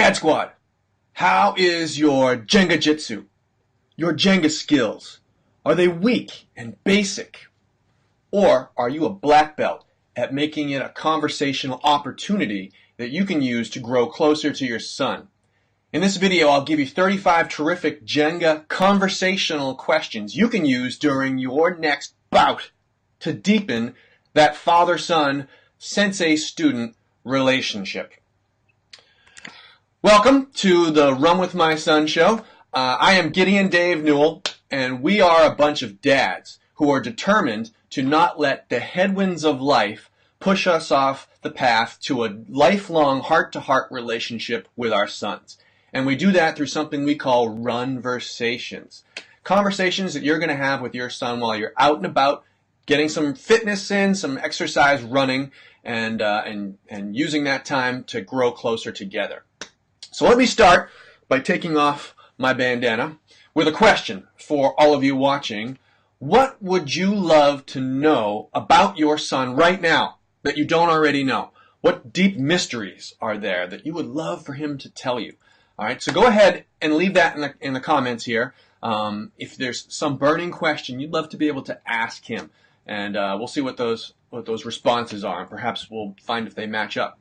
Dad Squad, how is your Jenga-jitsu? Your Jenga skills? Are they weak and basic? Or are you a black belt at making it a conversational opportunity that you can use to grow closer to your son? In this video, I'll give you 35 terrific Jenga conversational questions you can use during your next bout to deepen that father-son, sensei-student relationship. Welcome to the Run With My Son show. I am Gideon Dave Newell, and we are a bunch of dads who are determined to not let the headwinds of life push us off the path to a lifelong heart-to-heart relationship with our sons. And we do that through something we call Runversations. Conversations that you're going to have with your son while you're out and about, getting some fitness in, some exercise running, and using that time to grow closer together. So let me start by taking off my bandana with a question for all of you watching. What would you love to know about your son right now that you don't already know? What deep mysteries are there that you would love for him to tell you? All right, so go ahead and leave that in the comments here. If there's some burning question you'd love to be able to ask him, and we'll see what those responses are, and perhaps we'll find if they match up.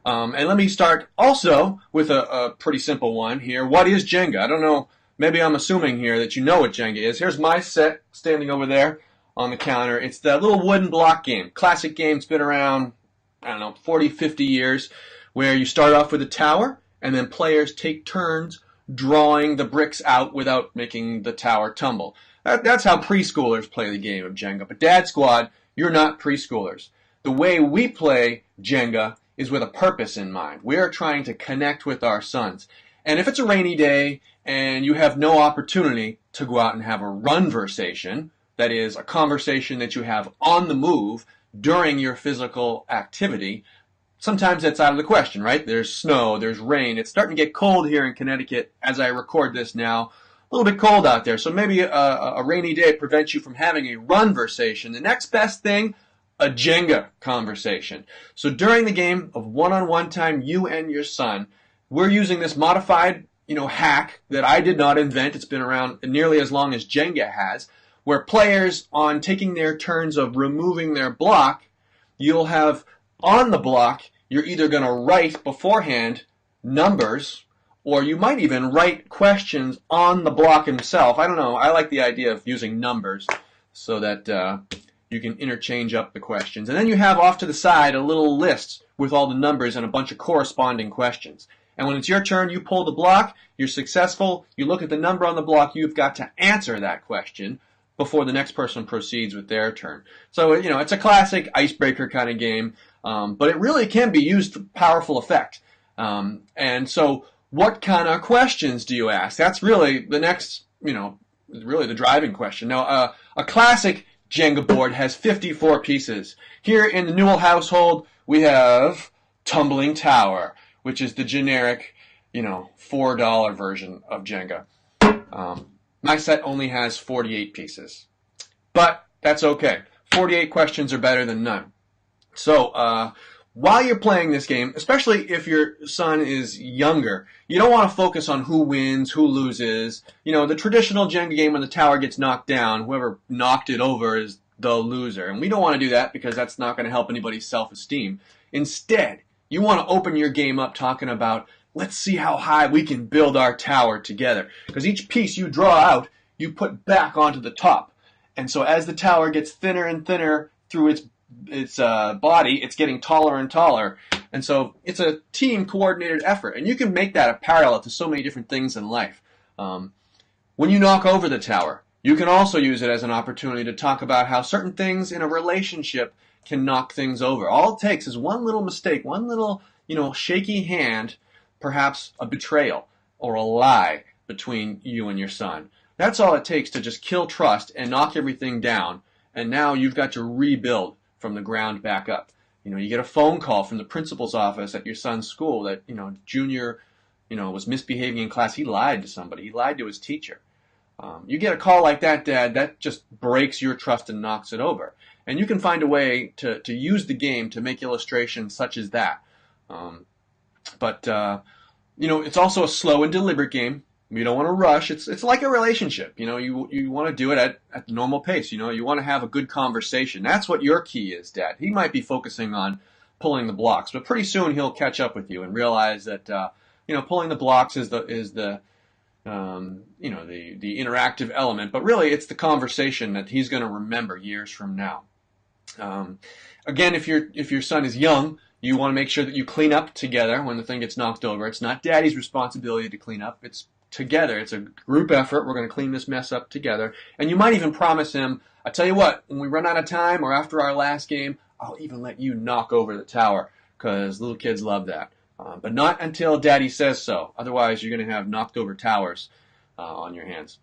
And let me start also with a pretty simple one here. What is Jenga? I don't know. Maybe I'm assuming here that you know what Jenga is. Here's my set standing over there on the counter. It's that little wooden block game. Classic game. It's been around, 40, 50 years, where you start off with a tower, and then players take turns drawing the bricks out without making the tower tumble. That's how preschoolers play the game of Jenga. But Dad Squad, you're not preschoolers. The way we play Jenga is with a purpose in mind. We are trying to connect with our sons. And if it's a rainy day and you have no opportunity to go out and have a runversation, that is, a conversation that you have on the move during your physical activity, sometimes that's out of the question, right? There's snow, there's rain. It's starting to get cold here in Connecticut as I record this now. A little bit cold out there, so maybe a rainy day prevents you from having a runversation. The next best thing, a Jenga conversation. So during the game of one-on-one time, you and your son, we're using this modified, hack that I did not invent. It's been around nearly as long as Jenga has, where players, on taking their turns of removing their block, you'll have on the block, you're either going to write beforehand numbers, or you might even write questions on the block himself. I don't know. I like the idea of using numbers so that you can interchange up the questions. And then you have off to the side a little list with all the numbers and a bunch of corresponding questions. And when it's your turn, you pull the block, you're successful, you look at the number on the block, you've got to answer that question before the next person proceeds with their turn. So, it's a classic icebreaker kind of game, but it really can be used to powerful effect. And so what kind of questions do you ask? That's really the next, really the driving question. Now, a classic Jenga board has 54 pieces. Here in the Newell household, we have Tumbling Tower, which is the generic, $4 version of Jenga. My set only has 48 pieces, but that's okay. 48 questions are better than none. So while you're playing this game, especially if your son is younger, you don't want to focus on who wins, who loses. The traditional Jenga game when the tower gets knocked down, whoever knocked it over is the loser. And we don't want to do that because that's not going to help anybody's self-esteem. Instead, you want to open your game up talking about, let's see how high we can build our tower together. Because each piece you draw out, you put back onto the top. And so as the tower gets thinner and thinner through its body, it's getting taller and taller. And so it's a team coordinated effort. And you can make that a parallel to so many different things in life. When you knock over the tower, you can also use it as an opportunity to talk about how certain things in a relationship can knock things over. All it takes is one little mistake, one little, shaky hand, perhaps a betrayal or a lie between you and your son. That's all it takes to just kill trust and knock everything down. And now you've got to rebuild from the ground back up. You get a phone call from the principal's office at your son's school that, Junior, was misbehaving in class. He lied to somebody. He lied to his teacher. You get a call like that, Dad, that just breaks your trust and knocks it over. And you can find a way to use the game to make illustrations such as that. But It's also a slow and deliberate game. You don't want to rush. It's like a relationship. You want to do it at normal pace. You want to have a good conversation. That's what your key is, Dad. He might be focusing on pulling the blocks, but pretty soon he'll catch up with you and realize that pulling the blocks is the interactive element, but really it's the conversation that he's going to remember years from now. Again, if your son is young, you want to make sure that you clean up together when the thing gets knocked over. It's not Daddy's responsibility to clean up. It's together. It's a group effort. We're going to clean this mess up together. And you might even promise him, I tell you what, when we run out of time or after our last game, I'll even let you knock over the tower, because little kids love that. But not until Daddy says so. Otherwise, you're going to have knocked over towers on your hands.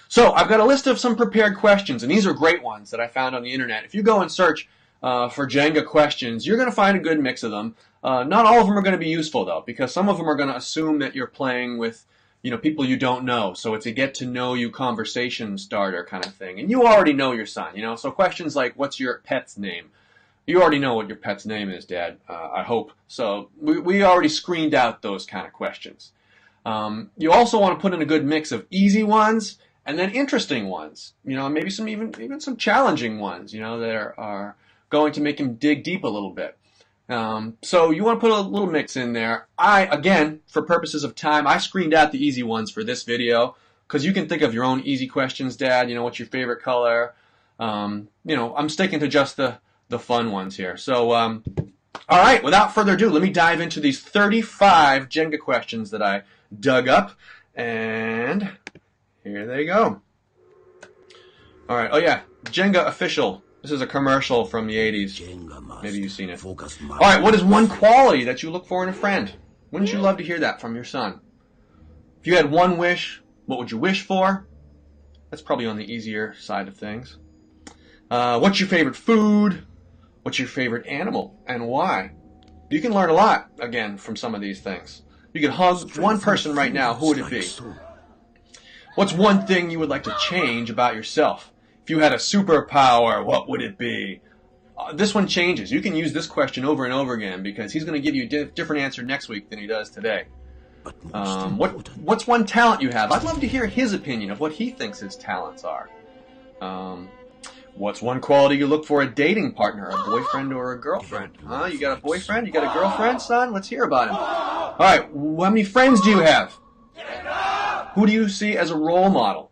So I've got a list of some prepared questions, and these are great ones that I found on the internet. If you go and search for Jenga questions, you're going to find a good mix of them. Not all of them are going to be useful, though, because some of them are going to assume that you're playing with people you don't know. So it's a get-to-know-you conversation starter kind of thing. And you already know your son, So questions like, what's your pet's name? You already know what your pet's name is, Dad, I hope. So we already screened out those kind of questions. You also want to put in a good mix of easy ones and then interesting ones. Maybe some even some challenging ones, that are going to make him dig deep a little bit. So you want to put a little mix in there. Again, for purposes of time, I screened out the easy ones for this video, because you can think of your own easy questions, Dad. What's your favorite color? I'm sticking to just the fun ones here. So, all right, without further ado, let me dive into these 35 Jenga questions that I dug up, and here they go. All right, oh yeah, Jenga official. This is a commercial from the 80s. Maybe you've seen it. All right, what is one quality that you look for in a friend? Wouldn't you love to hear that from your son? If you had one wish, what would you wish for? That's probably on the easier side of things. What's your favorite food? What's your favorite animal and why? You can learn a lot, again, from some of these things. You can hug one person right now. Who would it be? What's one thing you would like to change about yourself? If you had a superpower, what would it be? This one changes. You can use this question over and over again, because he's going to give you a different answer next week than he does today. What's one talent you have? I'd love to hear his opinion of what he thinks his talents are. What's one quality you look for a dating partner, a boyfriend or a girlfriend? You got a boyfriend? You got a girlfriend, son? Let's hear about him. All right, how many friends do you have? Who do you see as a role model?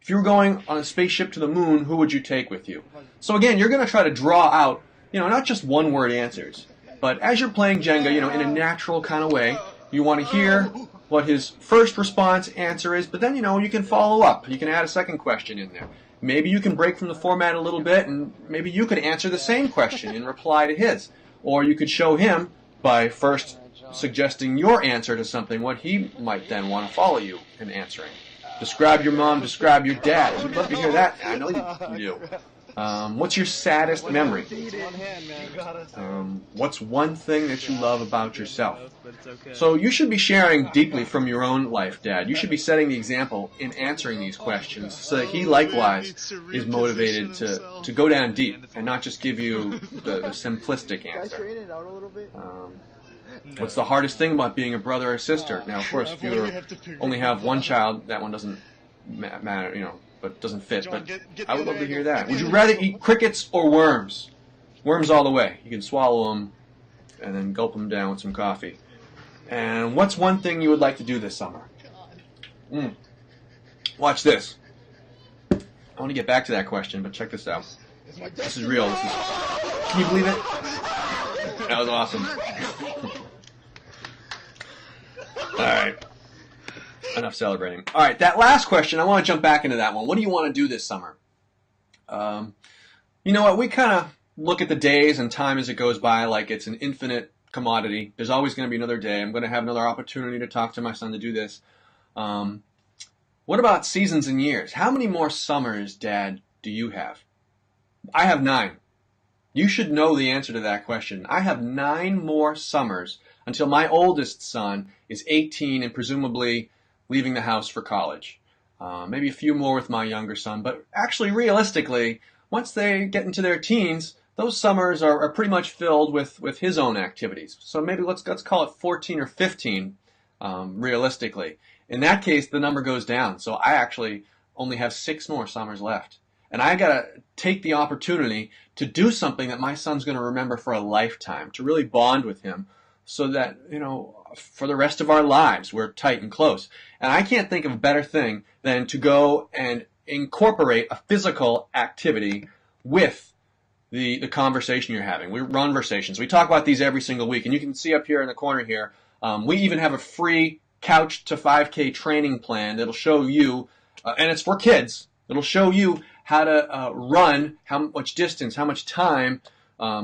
If you were going on a spaceship to the moon, who would you take with you? So again, you're going to try to draw out, not just one-word answers, but as you're playing Jenga, in a natural kind of way, you want to hear what his first response answer is, but then, you can follow up. You can add a second question in there. Maybe you can break from the format a little bit, and maybe you could answer the same question in reply to his. Or you could show him by first suggesting your answer to something, what he might then want to follow you in answering. Describe your mom, describe your dad. We'd love to hear that. I know you do. What's your saddest memory? What's one thing that you love about yourself? So you should be sharing deeply from your own life, Dad. You should be setting the example in answering these questions so that he likewise is motivated to go down deep and not just give you the simplistic answer. What's the hardest thing about being a brother or sister? Now, of course, if you only have one child, that one doesn't matter, but doesn't fit. But I would love to hear that. Would you rather eat crickets or worms? Worms all the way. You can swallow them and then gulp them down with some coffee. And what's one thing you would like to do this summer? Watch this. I want to get back to that question, but check this out. This is real. Can you believe it? That was awesome. All right. Enough celebrating. All right, that last question, I want to jump back into that one. What do you want to do this summer? You know what? We kind of look at the days and time as it goes by like it's an infinite commodity. There's always going to be another day. I'm going to have another opportunity to talk to my son to do this. What about seasons and years? How many more summers, Dad, do you have? I have 9. You should know the answer to that question. I have 9 more summers until my oldest son is 18 and presumably leaving the house for college. Maybe a few more with my younger son, but actually realistically, once they get into their teens, those summers are pretty much filled with his own activities. So maybe let's call it 14 or 15 realistically. In that case, the number goes down. So I actually only have 6 more summers left. And I got to take the opportunity to do something that my son's going to remember for a lifetime, to really bond with him so that, for the rest of our lives, we're tight and close. And I can't think of a better thing than to go and incorporate a physical activity with the conversation you're having. We're Runversations. We talk about these every single week. And you can see up here in the corner here, we even have a free Couch to 5K training plan that'll show you, and it's for kids, it'll show you how to run, how much distance, how much time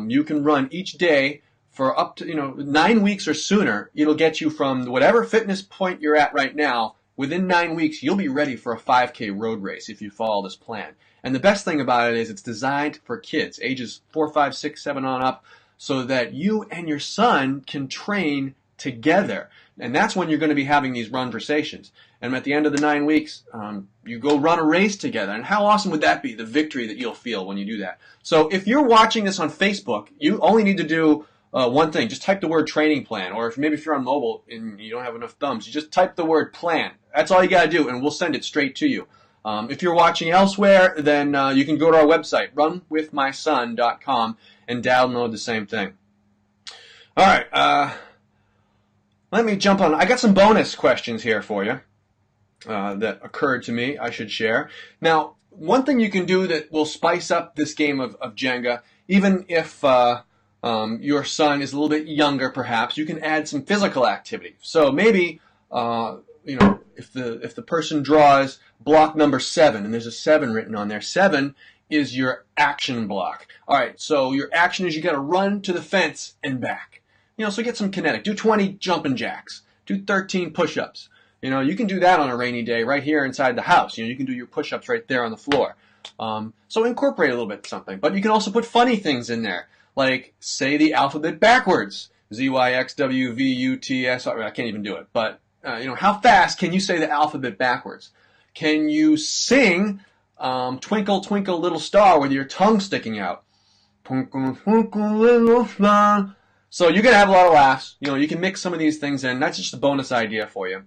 you can run each day for up to 9 weeks or sooner. It'll get you from whatever fitness point you're at right now. Within 9 weeks, you'll be ready for a 5K road race if you follow this plan. And the best thing about it is it's designed for kids, ages 4, 5, 6, 7 on up, so that you and your son can train together. And that's when you're going to be having these Runversations. And at the end of the 9 weeks, you go run a race together. And how awesome would that be, the victory that you'll feel when you do that? So if you're watching this on Facebook, you only need to do one thing. Just type the word training plan. Or if you're on mobile and you don't have enough thumbs, you just type the word plan. That's all you got to do, and we'll send it straight to you. If you're watching elsewhere, then you can go to our website, runwithmyson.com, and download the same thing. All right. Let me jump on. I got some bonus questions here for you that occurred to me I should share. Now, one thing you can do that will spice up this game of Jenga, even if your son is a little bit younger, perhaps, you can add some physical activity. So maybe, if the person draws block number 7, and there's a 7 written on there, 7 is your action block. All right, so your action is you got to run to the fence and back. So get some kinetic. Do 20 jumping jacks. Do 13 push-ups. You can do that on a rainy day right here inside the house. You can do your push-ups right there on the floor. So incorporate a little bit something. But you can also put funny things in there, like say the alphabet backwards. Z-Y-X-W-V-U-T-S. I can't even do it. But, how fast can you say the alphabet backwards? Can you sing Twinkle, Twinkle, Little Star with your tongue sticking out? Twinkle, twinkle, little star. So you're going to have a lot of laughs. You can mix some of these things in. That's just a bonus idea for you.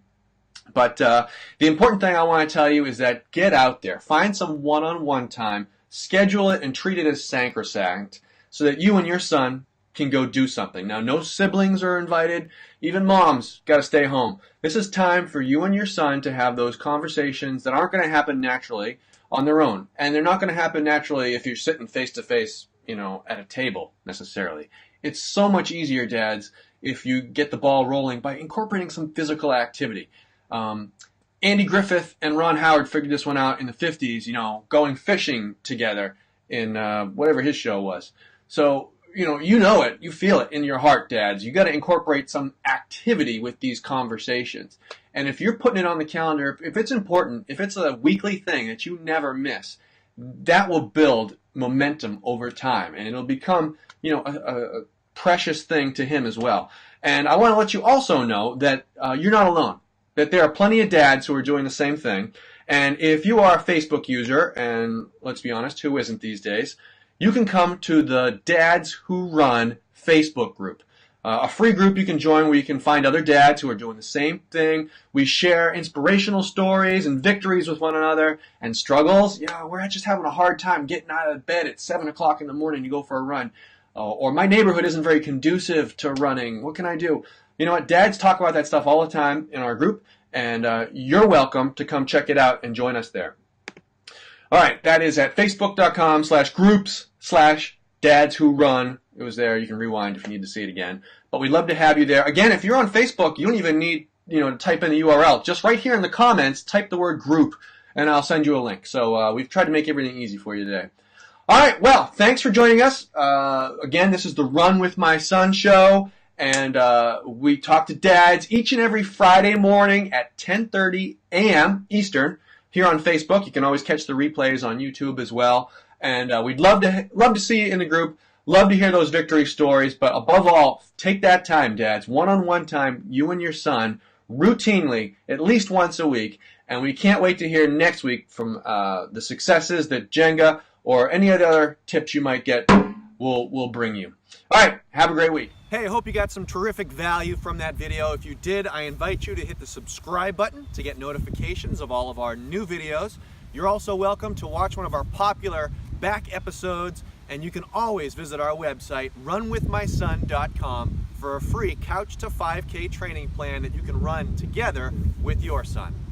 But the important thing I want to tell you is that get out there. Find some one-on-one time. Schedule it and treat it as sacrosanct so that you and your son can go do something. Now, no siblings are invited. Even moms got to stay home. This is time for you and your son to have those conversations that aren't going to happen naturally on their own. And they're not going to happen naturally if you're sitting face-to-face, at a table necessarily. It's so much easier, dads, if you get the ball rolling by incorporating some physical activity. Andy Griffith and Ron Howard figured this one out in the 50s, going fishing together in whatever his show was. So, you know it. You feel it in your heart, dads. You got to incorporate some activity with these conversations. And if you're putting it on the calendar, if it's important, if it's a weekly thing that you never miss, that will build momentum over time. And it'll become, a precious thing to him as well. And I want to let you also know that you're not alone, that there are plenty of dads who are doing the same thing. And if you are a Facebook user, and let's be honest, who isn't these days, you can come to the Dads Who Run Facebook group. A free group you can join where you can find other dads who are doing the same thing. We share inspirational stories and victories with one another, and struggles. We're just having a hard time getting out of bed at 7 o'clock in the morning to go for a run. Or my neighborhood isn't very conducive to running. What can I do? You know what? Dads talk about that stuff all the time in our group, and you're welcome to come check it out and join us there. All right, that is at facebook.com/groups/dads who run. It was there. You can rewind if you need to see it again. But we'd love to have you there. Again, if you're on Facebook, you don't even need to type in the URL. Just right here in the comments, type the word group, and I'll send you a link. So we've tried to make everything easy for you today. All right, well, thanks for joining us. Again, this is the Run With My Son show, and we talk to dads each and every Friday morning at 10:30 a.m. Eastern here on Facebook. You can always catch the replays on YouTube as well. And we'd love to see you in the group, love to hear those victory stories, but above all, take that time, dads, one-on-one time, you and your son, routinely, at least once a week. And we can't wait to hear next week from the successes that Jenga or any of the other tips you might get will bring you. All right, have a great week. Hey, I hope you got some terrific value from that video. If you did, I invite you to hit the subscribe button to get notifications of all of our new videos. You're also welcome to watch one of our popular back episodes, and you can always visit our website, runwithmyson.com, for a free Couch to 5K training plan that you can run together with your son.